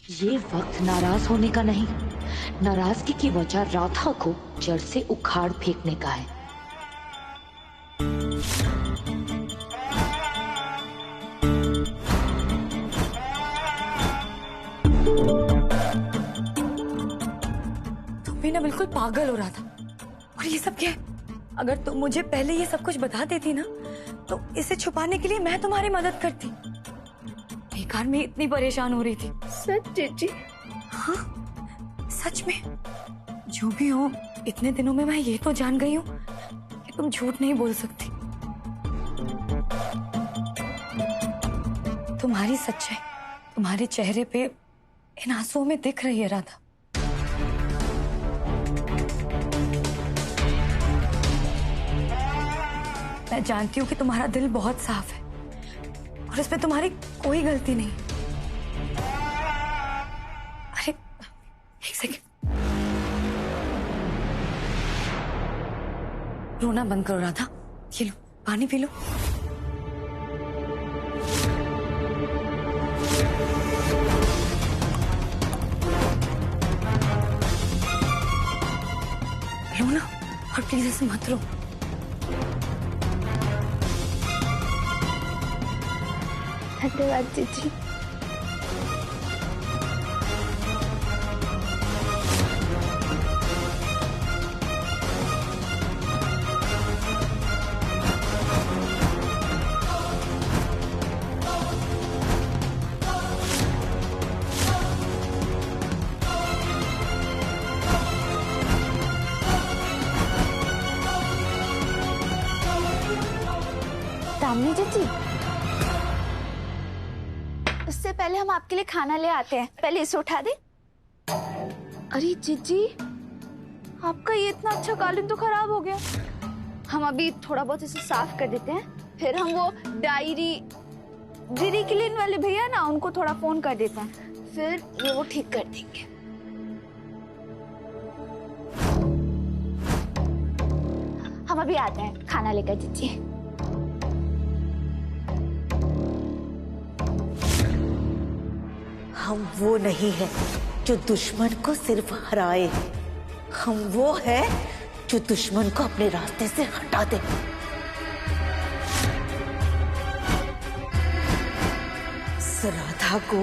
ये वक्त नाराज होने का नहीं, नाराजगी की वजह राधा को जड़ से उखाड़ फेंकने का है। तुम भी ना बिल्कुल पागल हो रहा था। और ये सब क्या है? अगर तुम मुझे पहले ये सब कुछ बता देती ना, तो इसे छुपाने के लिए मैं तुम्हारी मदद करती। बेकार में इतनी परेशान हो रही थी। सच जीजी? हाँ, सच में। जो भी हो, इतने दिनों में मैं ये तो जान गई हूँ कि तुम झूठ नहीं बोल सकती। तुम्हारी सच्चाई तुम्हारे चेहरे पे इन आंसुओं में दिख रही है राधा। मैं जानती हूँ कि तुम्हारा दिल बहुत साफ है और इसमें तुम्हारी कोई गलती नहीं। अरे एक सेकंड, रोना बंद करो राधा। ये लो, पानी पी लो। रोना, और प्लीज ऐसे मत रो। धन्यवाद जीजी। दामिनी जीजी, उससे पहले हम आपके लिए खाना ले आते हैं। पहले इसे उठा दे। अरे जीजी, आपका ये इतना अच्छा कालीन तो खराब हो गया। हम अभी थोड़ा बहुत इसे साफ कर देते हैं, फिर हम वो डायरी क्लीन वाले भैया ना, उनको थोड़ा फोन कर देते हैं, फिर ये वो ठीक कर देंगे। हम अभी आते हैं खाना लेकर जीजी। हम वो नहीं है जो दुश्मन को सिर्फ हराए, हम वो है जो दुश्मन को अपने रास्ते से हटा दे। राधा को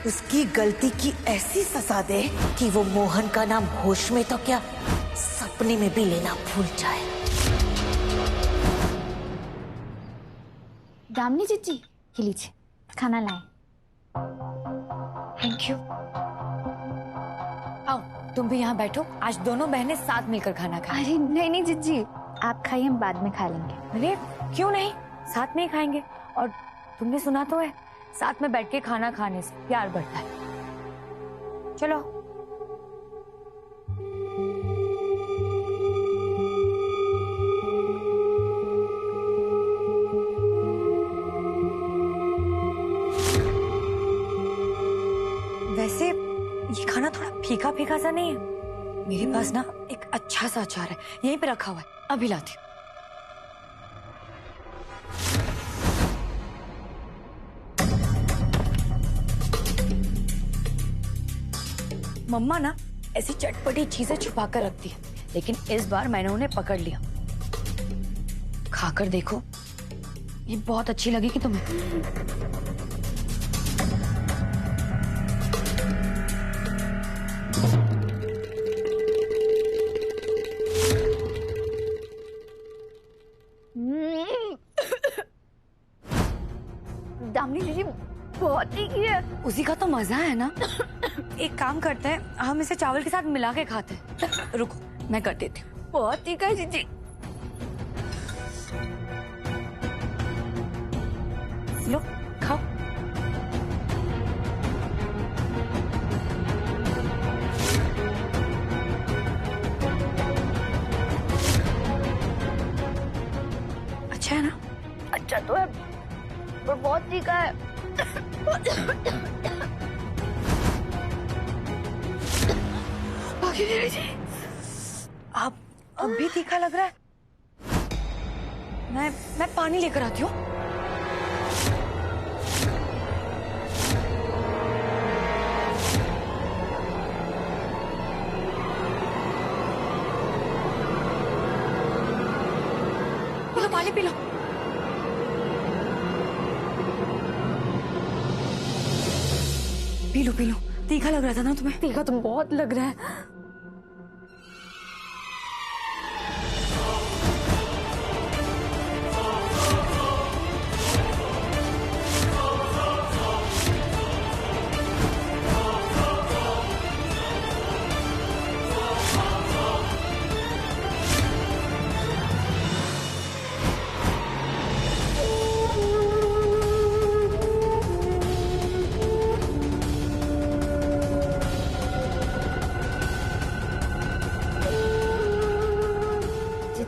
उसकी गलती की ऐसी सजा दे कि वो मोहन का नाम होश में तो क्या, सपने में भी लेना भूल जाए। दामिनी जीजी, ये लीजिए खाना लाए। Thank you. आओ, तुम भी यहाँ बैठो। आज दोनों बहनें साथ मिलकर खाना खाएं। अरे नहीं नहीं जीजी, आप खाइए, हम बाद में खा लेंगे। अरे क्यों नहीं, साथ में ही खाएंगे। और तुमने सुना तो है, साथ में बैठ के खाना खाने से प्यार बढ़ता है। चलो। वैसे ये खाना थोड़ा फीका फीका सा नहीं है? मेरे पास ना एक अच्छा सा अचार है, यहीं पे रखा हुआ है, अभी लाती हूँ। मम्मा ना ऐसी चटपटी चीजें छुपा कर रखती है, लेकिन इस बार मैंने उन्हें पकड़ लिया। खाकर देखो, ये बहुत अच्छी लगेगी तुम्हें। दामिनी दीदी बहुत तीखी है। उसी का तो मजा है ना। एक काम करते हैं, हम इसे चावल के साथ मिला के खाते हैं। रुको, मैं कर देती हूँ। बहुत तीखा है जीजी। लो, खाओ। अच्छा है ना? अच्छा तो है, पर बहुत तीखा है। अब भी तीखा लग रहा है। मैं पानी लेकर आती हूँ। पानी P low. P low P low, तीखा लग रहा था ना तुम्हें? तीखा तो बहुत लग रहा है।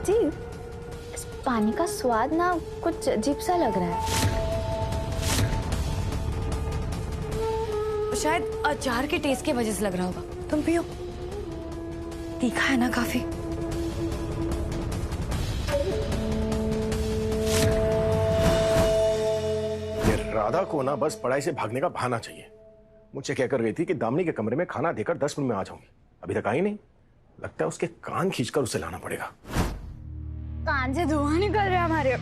जी, इस पानी का स्वाद ना कुछ अजीब सा लग रहा है। शायद अचार के टेस्ट की वजह से लग रहा होगा। तुम पियो, तीखा है ना काफी। ये राधा को ना बस पढ़ाई से भागने का बहाना चाहिए। मुझसे कहकर गई थी कि दामिनी के कमरे में खाना देकर 10 मिनट में आ जाऊंगी, अभी तक आई नहीं। लगता है उसके कान खींचकर उसे लाना पड़ेगा। कान से धुआं निकल रहा है हमारे।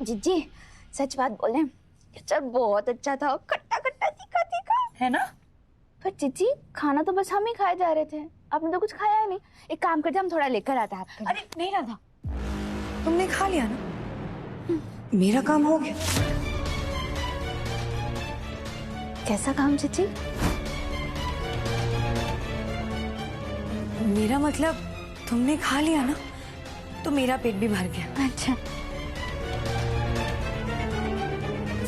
जीजी, सच बात बोले, अचार बहुत अच्छा था, खट्टा खट्टा तीखा तीखा है ना? पर जीजी, खाना तो बस हम ही खाए जा रहे थे, आपने तो कुछ खाया ही नहीं। एक काम करते, हम थोड़ा लेकर आते हैं आपके लिए। अरे नहीं राधा, तुमने खा लिया ना, मेरा काम हो गया। कैसा काम जीजी? मेरा मतलब तुमने खा लिया ना, तो मेरा पेट भी भर गया। अच्छा,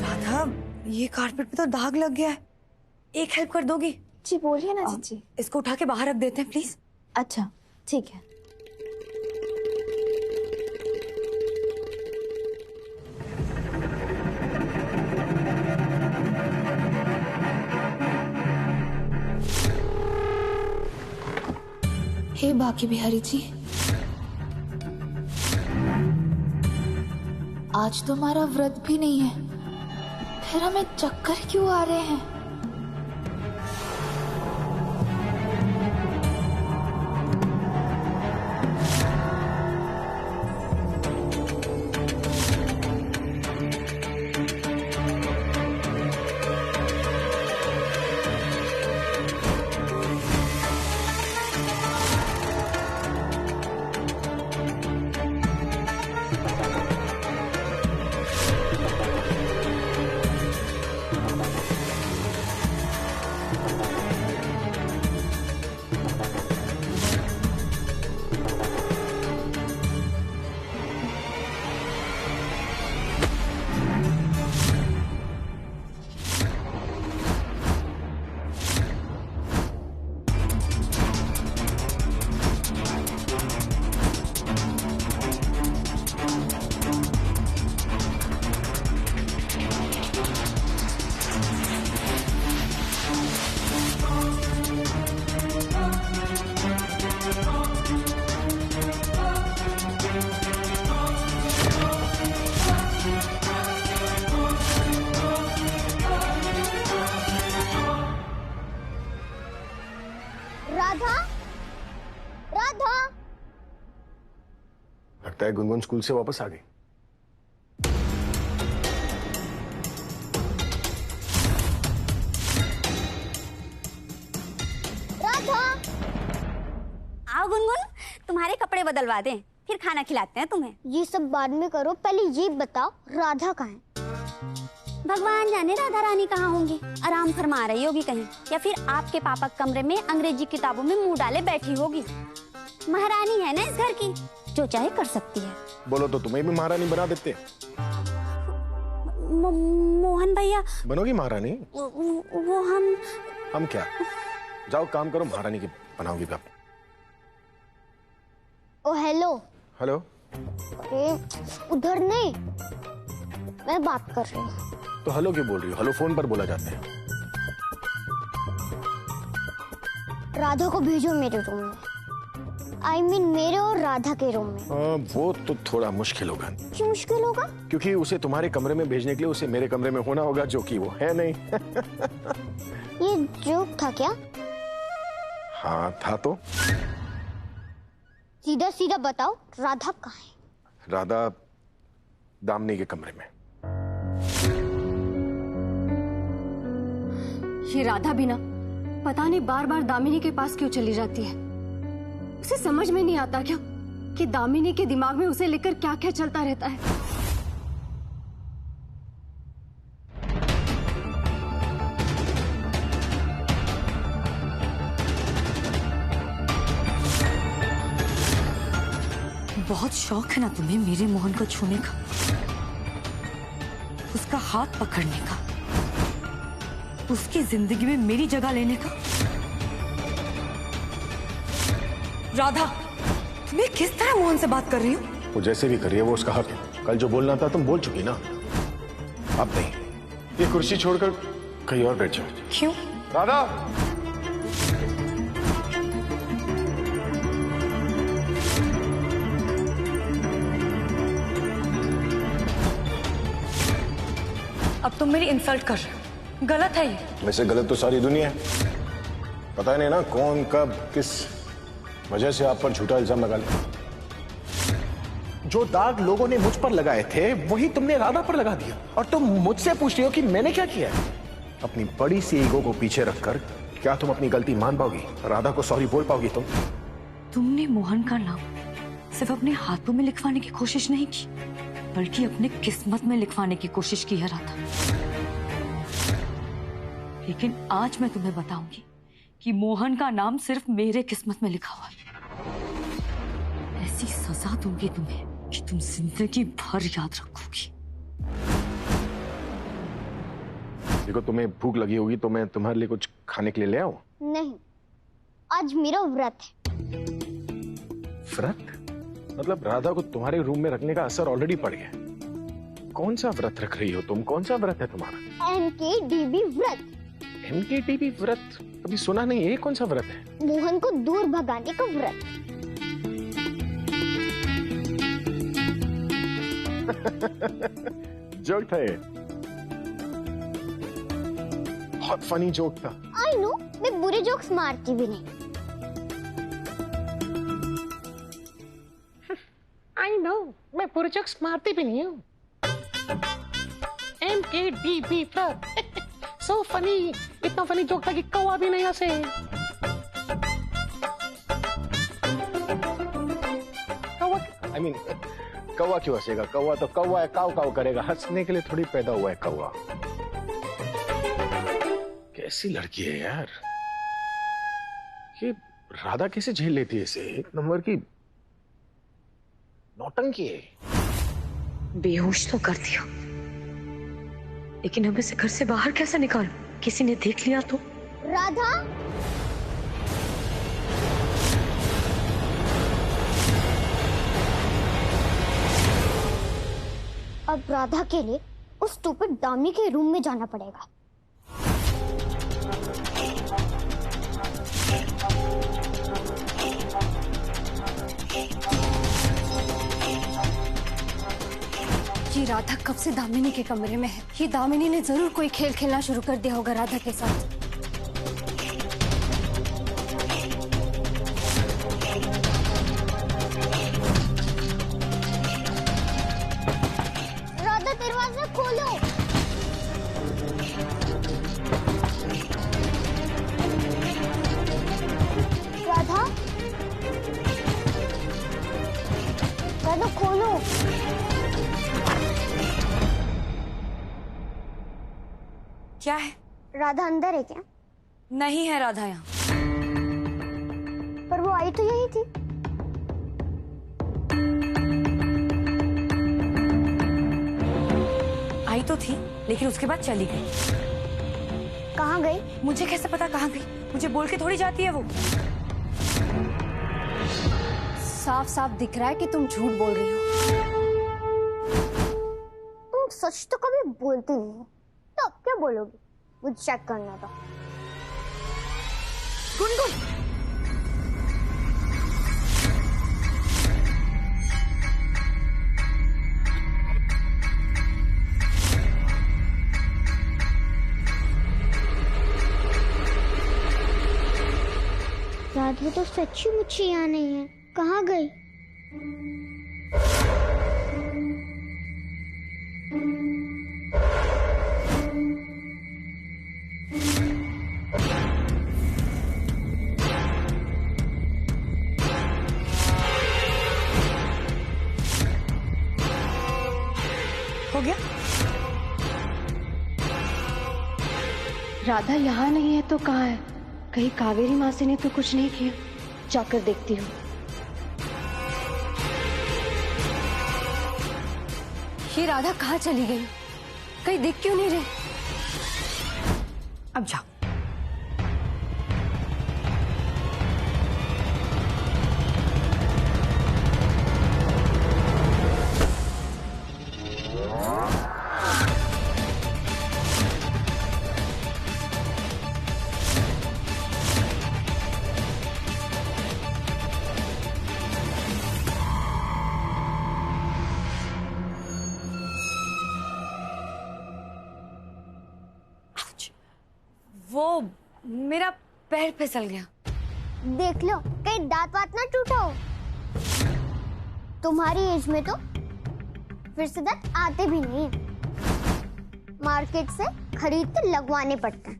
राधा, ये कारपेट पे तो दाग लग गया है, एक हेल्प कर दोगी? जी बोलिए ना जीजी। इसको उठा के बाहर रख देते हैं प्लीज। अच्छा ठीक है। हे बाकी बिहारी जी, आज तो हमारा व्रत भी नहीं है, फिर हमें चक्कर क्यों आ रहे हैं? राधा, राधा, लगता है गुनगुन स्कूल से वापस आ गई। राधा, आओ गुनगुन, तुम्हारे कपड़े बदलवा दें, फिर खाना खिलाते हैं तुम्हें। ये सब बाद में करो, पहले ये बताओ राधा कहाँ है? भगवान जाने राधा रानी कहाँ होंगी, आराम फरमा रही होगी कहीं, या फिर आपके पापा कमरे में अंग्रेजी किताबों में मुंह डाले बैठी होगी। महारानी है ना इस घर की, जो चाहे कर सकती है। बोलो तो तुम्हें भी महारानी बना देते। मोहन भैया बनोगी महारानी? वो हम क्या, जाओ काम करो, महारानी की बनाओगी आप। ओ हेलो। हेलो। अरे उधर नहीं, मैं बात कर रही हूँ। तो हेलो क्यों बोल रही हो? हेलो फोन पर बोला जाता है। राधा को भेजो मेरे रूम में। I mean मेरे और राधा के रूम में। वो तो थोड़ा मुश्किल होगा। क्यों मुश्किल होगा? क्योंकि उसे तुम्हारे कमरे में भेजने के लिए उसे मेरे कमरे में होना होगा, जो कि वो है नहीं। ये जोक था क्या? हाँ था तो। सीधा सीधा बताओ, राधा कहाँ है? राधा दामिनी के कमरे में। ये राधा भी ना पता नहीं बार बार दामिनी के पास क्यों चली जाती है। उसे समझ में नहीं आता क्या कि दामिनी के दिमाग में उसे लेकर क्या क्या चलता रहता है। बहुत शौक है ना तुम्हें मेरे मोहन को छूने का, उसका हाथ पकड़ने का, उसकी जिंदगी में मेरी जगह लेने का। राधा, तुम्हें किस तरह मोहन से बात कर रही हो? वो जैसे भी करिए, वो उसका हक है। कल जो बोलना था तुम बोल चुकी ना, अब नहीं। ये कुर्सी छोड़कर कहीं और बैठ जाओ। क्यों? राधा, अब तुम मेरी इंसल्ट कर रहे हो, गलत है ये। वैसे गलत तो सारी दुनिया है। पता नहीं ना कौन कब किस वजह से आप पर झूठा इल्जाम लगा लिया। जो दाग लोगों ने मुझ पर लगाए थे वही तुमने राधा पर लगा दिया, और तुम मुझसे पूछ रही हो कि मैंने क्या किया है। अपनी बड़ी सी ईगो को पीछे रखकर क्या तुम अपनी गलती मान पाओगी? राधा को सॉरी बोल पाओगी तुम? तुमने मोहन का नाम सिर्फ अपने हाथों में लिखवाने की कोशिश नहीं की, बल्कि अपने किस्मत में लिखवाने की कोशिश की है राधा। लेकिन आज मैं तुम्हें बताऊंगी कि मोहन का नाम सिर्फ मेरे किस्मत में लिखा हुआ है। ऐसी सजा दूंगी तुम्हें कि तुम जिंदगी भर याद रखोगी। देखो, तुम्हें भूख लगी होगी तो मैं तुम्हारे लिए कुछ खाने के लिए ले आऊं? नहीं, आज मेरा व्रत है। व्रत? मतलब राधा को तुम्हारे रूम में रखने का असर ऑलरेडी पड़ गया। कौन सा व्रत रख रही हो तुम? कौन सा व्रत है तुम्हारा? MKDB व्रत। MKDB व्रत? कभी सुना नहीं है। कौन सा व्रत है? मोहन को दूर भगाने का व्रत। जोक था ये, बहुत फनी जोक था। आई नो, मैं बुरे जोक्स मारती भी नहीं। आई नो, मैं बुरे जोक्स मारती भी नहीं हूँ। MKDB व्रत, सो फनी। इतना फनी जोक था कि कौवा भी नहीं हंसे। I mean, कौवा क्यों हंसेगा? कौवा तो कौवा है, काव काव करेगा। हंसने के लिए थोड़ी पैदा हुआ है कौवा। कैसी लड़की है यार ये। राधा कैसे झेल लेती है इसे? एक नंबर की नौटंकी है। बेहोश तो कर दिया, लेकिन अब इसे घर से बाहर कैसे निकालूं? किसी ने देख लिया तो? राधा, अब राधा के लिए उस स्टूपिड दामिनी के रूम में जाना पड़ेगा। ये राधा कब से दामिनी के कमरे में है। ये दामिनी ने जरूर कोई खेल खेलना शुरू कर दिया होगा राधा के साथ। राधा, दरवाजा खोलो। राधा, राधा खोलो। क्या है? राधा अंदर है क्या? नहीं है राधा यहाँ। पर वो आई तो यही थी। आई तो थी, लेकिन उसके बाद चली गई। कहाँ गई? मुझे कैसे पता कहाँ गई? मुझे बोल के थोड़ी जाती है वो। साफ साफ दिख रहा है कि तुम झूठ बोल रही हो। तुम सच तो कभी बोलती नहीं हो, तो अब क्या बोलोगी? मुझे चेक करना था। गुनगुन, राधा तो सच्ची मुच्ची यहाँ नहीं है, कहाँ गई? हो गया? राधा यहाँ नहीं है तो कहाँ है? कहीं कावेरी मासी ने तो कुछ नहीं किया। जाकर देखती हूँ। ये राधा कहाँ चली गई? कहीं दिख क्यों नहीं रही? अब जाओ। वो मेरा पैर फिसल गया। देख लो कहीं दांत वात ना टूटा हो। तुम्हारी एज में तो फिर से दांत आते भी नहीं है, मार्केट से खरीद के लगवाने पड़ते हैं।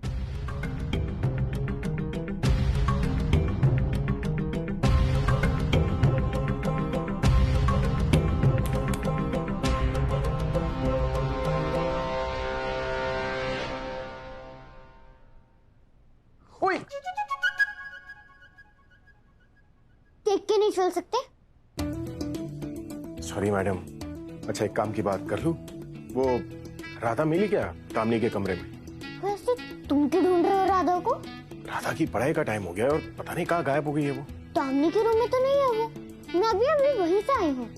देख के नहीं चल सकते? Sorry madam. अच्छा एक काम की बात कर लूं, वो राधा मिली क्या दामिनी के कमरे में? वैसे तुम क्यों ढूंढ रहे हो राधा को? राधा की पढ़ाई का टाइम हो गया और पता नहीं कहाँ गायब हो गई है वो। दामिनी के रूम में तो नहीं है वो। मैं अभी वहीं से आई हूँ।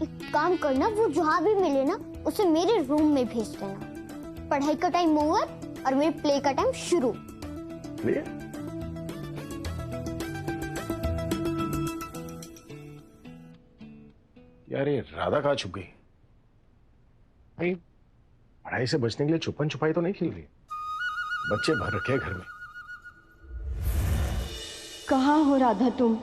एक काम करना, वो जहाँ भी मिले ना उसे मेरे रूम में भेज देना। पढ़ाई का टाइम ओवर और मेरे प्ले का टाइम शुरू। प्ले? यार ये राधा कहाँ छुप गई? नहीं, पढ़ाई से बचने के लिए छुपन छुपाई तो नहीं खेल रही। बच्चे भर रखे हैं घर में। कहाँ हो राधा तुम?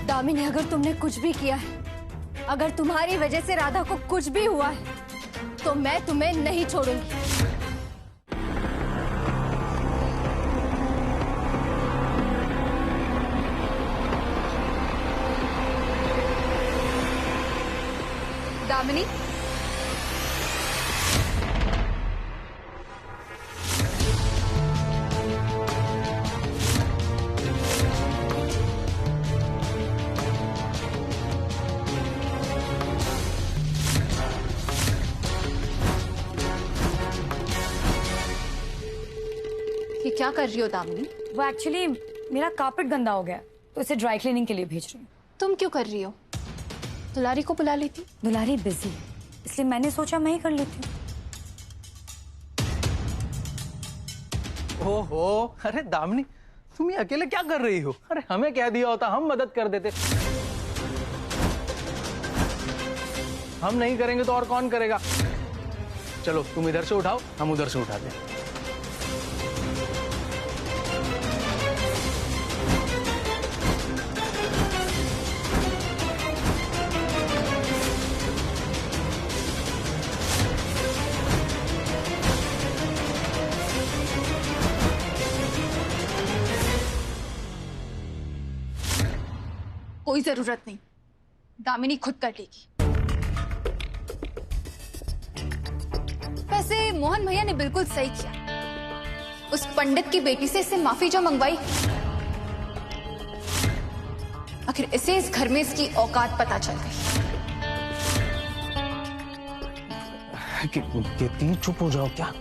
दामिनी, अगर तुमने कुछ भी किया है, अगर तुम्हारी वजह से राधा को कुछ भी हुआ है, तो मैं तुम्हें नहीं छोड़ूंगी। दामिनी, ये क्या कर रही हो दामिनी? वो एक्चुअली मेरा कारपेट गंदा हो गया तो इसे ड्राई क्लीनिंग के लिए भेज रही हूँ। तुम क्यों कर रही हो? दुलारी को बुला लेती। दुलारी बिजी है, इसलिए मैंने सोचा मैं ही कर लेती हूँ। ओहो, अरे दामिनी तुम ये अकेले क्या कर रही हो? अरे हमें कह दिया होता, हम मदद कर देते। हम नहीं करेंगे तो और कौन करेगा? चलो तुम इधर से उठाओ, हम उधर से उठाते हैं। कोई जरूरत नहीं, दामिनी खुद कर लेगी। वैसे मोहन भैया ने बिल्कुल सही किया, उस पंडित की बेटी से इससे माफी जो मंगवाई। आखिर इसे इस घर में इसकी औकात पता चल गई। कीर्ति चुप हो जाओ क्या?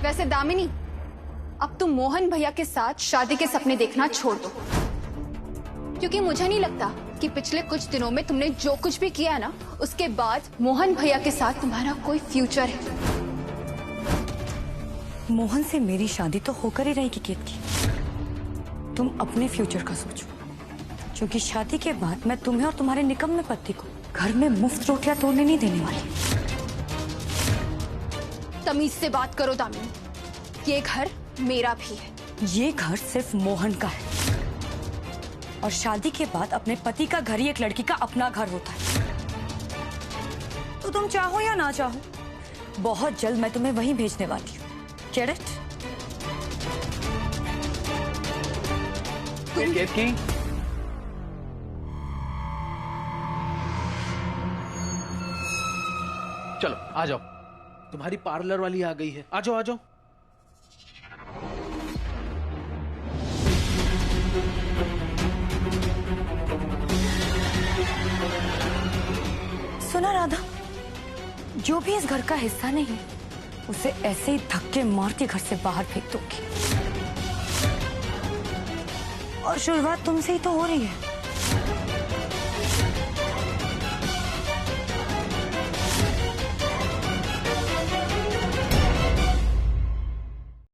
वैसे दामिनी, अब तुम मोहन भैया के साथ शादी के सपने देखना छोड़ दो, क्योंकि मुझे नहीं लगता कि पिछले कुछ दिनों में तुमने जो कुछ भी किया ना, उसके बाद मोहन भैया के साथ तुम्हारा कोई फ्यूचर है। मोहन से मेरी शादी तो होकर ही रहेगी केत की। तुम अपने फ्यूचर का सोचो, क्योंकि शादी के बाद मैं तुम्हें और तुम्हारे निकम्मे पति को घर में मुफ्त रोटियां तोड़ने नहीं देने वाली। तमीज से बात करो दामिनी, ये घर मेरा भी है। ये घर सिर्फ मोहन का है, और शादी के बाद अपने पति का घर ही एक लड़की का अपना घर होता है। तो तुम चाहो या ना चाहो, बहुत जल्द मैं तुम्हें वहीं भेजने वाली हूँ। Get it? केतकी, चलो आ जाओ, तुम्हारी पार्लर वाली आ गई है। आ जाओ आ जाओ। सुना राधा, जो भी इस घर का हिस्सा नहीं, उसे ऐसे ही धक्के मार के घर से बाहर फेंक दूंगी। और शुरुआत तुमसे ही तो हो रही है।